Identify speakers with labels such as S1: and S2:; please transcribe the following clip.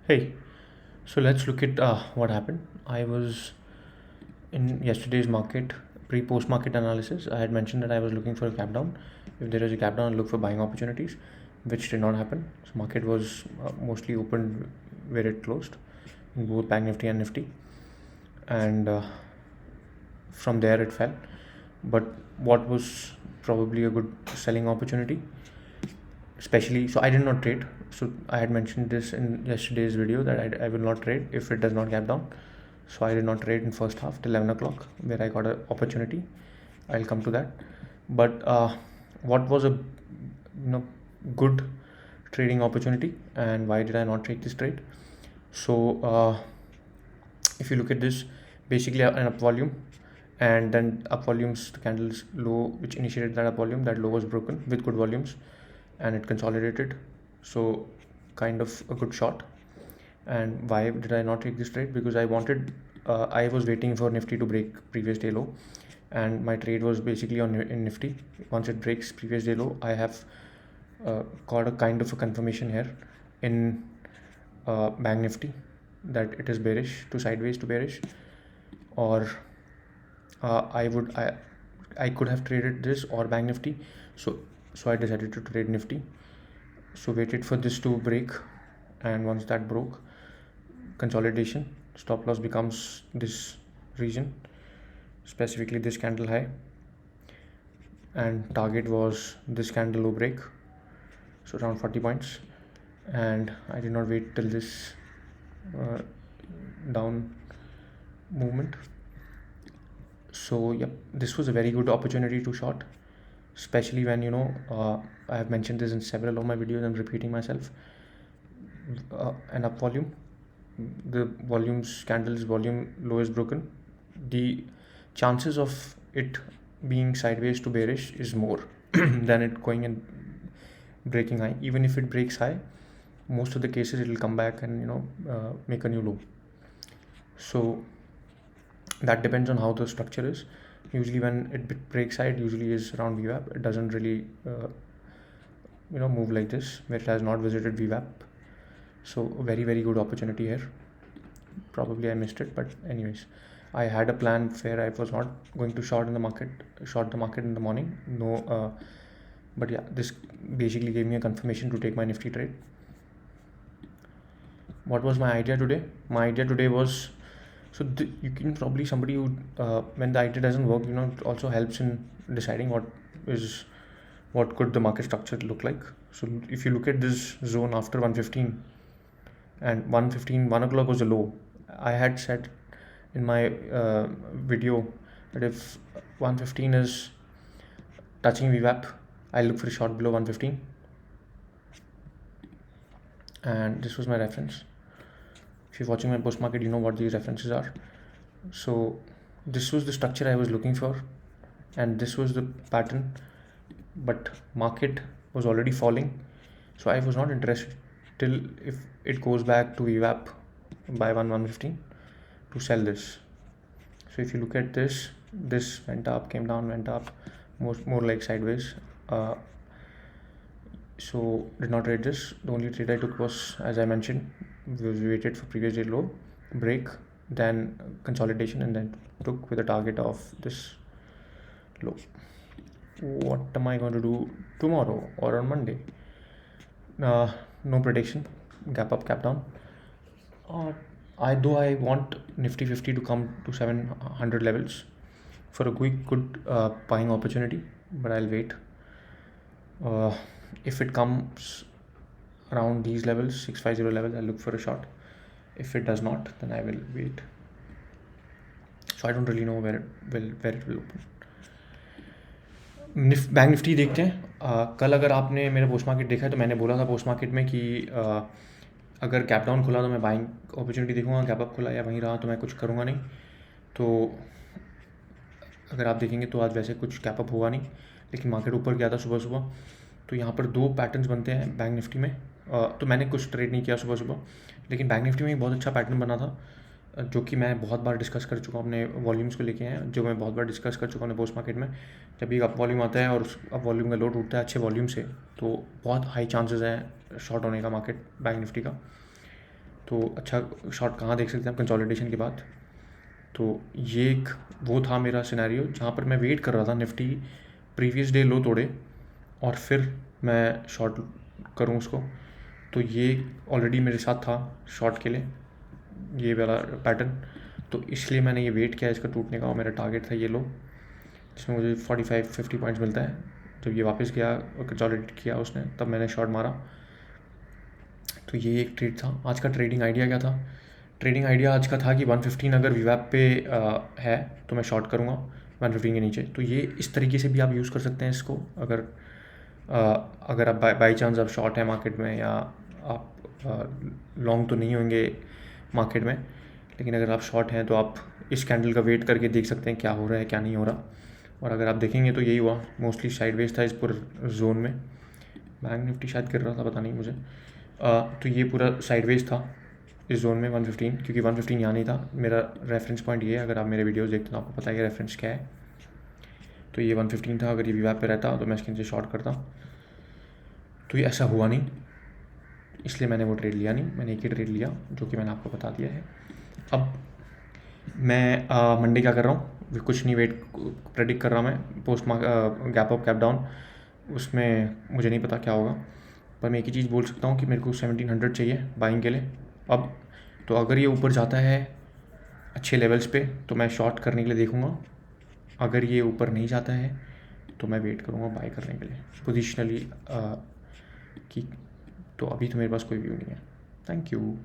S1: Hey, so let's look at what happened. I was in yesterday's market, pre-post market analysis. I had mentioned that I was looking for a gap down. If there is a gap down, I'll look for buying opportunities, which did not happen. So market was mostly opened where it closed in both Bank Nifty and Nifty, and from there it fell. But what was probably a good selling opportunity, especially, so I did not trade. So I had mentioned this in yesterday's video that I will not trade if it does not gap down. So I did not trade in first half till 11 o'clock where I got an opportunity. I'll come to that. But what was a good trading opportunity and why did I not take this trade? So if you look at this, basically an up volume, and then up volumes, the candles low which initiated that up volume, that low was broken with good volumes and it consolidated. So kind of a good shot. And why did I not take this trade? Because I was waiting for Nifty to break previous day low, and my trade was basically in Nifty. Once it breaks previous day low, I have got a kind of a confirmation here in Bank Nifty that it is bearish to sideways to bearish, or I could have traded this or Bank Nifty. So I decided to trade Nifty. So waited for this to break, and once that broke, consolidation, stop loss becomes this region, specifically this candle high, and target was this candle low break, so around 40 points. And I did not wait till this down movement. So yep, this was a very good opportunity to short, especially when I have mentioned this in several of my videos. I'm repeating myself. An up volume, the candle's volume low is broken, the chances of it being sideways to bearish is more than it going and breaking high. Even if it breaks high, most of the cases it will come back and make a new low. So that depends on how the structure is. Usually when it breaks high, it usually is around VWAP. It doesn't really move like this where it has not visited VWAP. So a very, very good opportunity here. Probably I missed it, but anyways, I had a plan where I was not going to short the market in the morning. But yeah, this basically gave me a confirmation to take my Nifty trade. What was my idea today? My idea today was, so you can probably, somebody who when the idea doesn't work, it also helps in deciding what could the market structure look like. So if you look at this zone after 115 and 1 o'clock was a low, I had said in my video that if 115 is touching VWAP, I'll look for a short below 115, and this was my reference. If you're watching my post market, you know what these references are. So this was the structure I was looking for, and this was the pattern, but market was already falling, so I was not interested till if it goes back to VWAP by 115 to sell this. So if you look at this went up, came down, went up, more like sideways. So did not trade this. The only trade I took was, as I mentioned, we waited for previous day low break, then consolidation, and then took with a target of this low. What am I going to do tomorrow or on Monday? No prediction. Gap up, gap down. I want Nifty 50 to come to 700 levels for a quick good buying opportunity, but I'll wait. If it comes around these levels, 650 levels, I'll look for a short. If it does not, then I will wait. So I don't really know where it will open. Bank Nifty देखते हैं. कल अगर आपने मेरा post market देखा है तो मैंने बोला था पोस्ट मार्केट में कि अगर गैप डाउन खुला तो मैं बाइंग अपॉर्चुनिटी देखूंगा, गैप अप खुला या वहीं रहा तो मैं कुछ करूंगा नहीं. तो अगर आप देखेंगे तो आज वैसे कुछ गैप अप हुआ नहीं, लेकिन मार्केट ऊपर गया था सुबह. तो यहाँ पर दो पैटर्न्स बनते हैं बैंक निफ्टी में. तो मैंने कुछ ट्रेड नहीं किया सुबह, लेकिन बैंक निफ्टी में एक बहुत अच्छा पैटर्न बना था, जो कि मैं बहुत बार डिस्कस कर चुका हूँ अपने वॉल्यूम्स को लेके हैं, जो मैं बहुत बार डिस्कस कर चुका हूँ अपने पोस्ट मार्केट में. जब भी अप वॉल्यूम आता है और अप वॉल्यूम का लो टूटता है अच्छे वॉल्यूम से, तो बहुत हाई चांसेस हैं शॉर्ट होने का मार्केट बैंक निफ्टी का. तो अच्छा शॉर्ट कहाँ देख सकते हैं आप, कंसोलिडेशन के बाद। तो ये एक वो था मेरा सिनेरियो जहाँ पर मैं वेट कर रहा था निफ्टी प्रीवियस डे लो तोड़े और फिर मैं शॉर्ट करूँ उसको। तो ये ऑलरेडी मेरे साथ था शॉर्ट के लिए, ये वाला पैटर्न। तो इसलिए मैंने ये वेट किया इसका टूटने का, और मेरा टारगेट था ये लो, जिसमें मुझे 45-50 पॉइंट्स मिलता है। जब ये वापस गया और कंसोलिडेट किया उसने, तब मैंने शॉर्ट मारा। तो ये एक ट्रेड था। आज का ट्रेडिंग आइडिया क्या था? ट्रेडिंग आइडिया आज का था कि 115 अगर वीवैप पे है तो मैं शॉर्ट करूँगा 115 के नीचे। तो ये इस तरीके से भी आप यूज़ कर सकते हैं इसको। अगर आप बाई चांस आप शॉर्ट है मार्केट में, या आप लॉन्ग तो नहीं होंगे मार्केट में, लेकिन अगर आप शॉर्ट हैं तो आप इस कैंडल का वेट करके देख सकते हैं क्या हो रहा है क्या नहीं हो रहा। और अगर आप देखेंगे तो यही हुआ, मोस्टली साइडवेज था इस पूरे जोन में। बैंक निफ्टी शायद गिर रहा था, पता नहीं मुझे। तो ये पूरा साइडवेज था इस जोन में 115, क्योंकि 115 यहाँ नहीं था। मेरा रेफरेंस पॉइंट ये है, अगर आप मेरे वीडियोस देखते हैं तो आपको पता है कि रेफरेंस क्या है। तो ये 115 था, अगर ये वीवैप पे रहता तो मैं इसके नीचे शॉर्ट करता। तो ये ऐसा हुआ नहीं, इसलिए मैंने वो ट्रेड लिया नहीं। मैंने एक ही ट्रेड लिया जो कि मैंने आपको बता दिया है। अब मैं मंडे क्या कर रहा हूँ, कुछ नहीं, वेट प्रेडिक्ट कर रहा हूँ मैं। Post gap up gap down, उसमें मुझे नहीं पता क्या होगा, पर मैं एक ही चीज़ बोल सकता हूँ कि मेरे को 1700 चाहिए बाइंग के लिए। अब तो अगर ये ऊपर जाता है अच्छे लेवल्स पे तो मैं शॉर्ट करने के लिए देखूँगा। अगर ये ऊपर नहीं जाता है तो मैं वेट करूँगा बाय करने के लिए पोजिशनली कि। तो अभी तो मेरे पास कोई व्यू नहीं है। Thank you.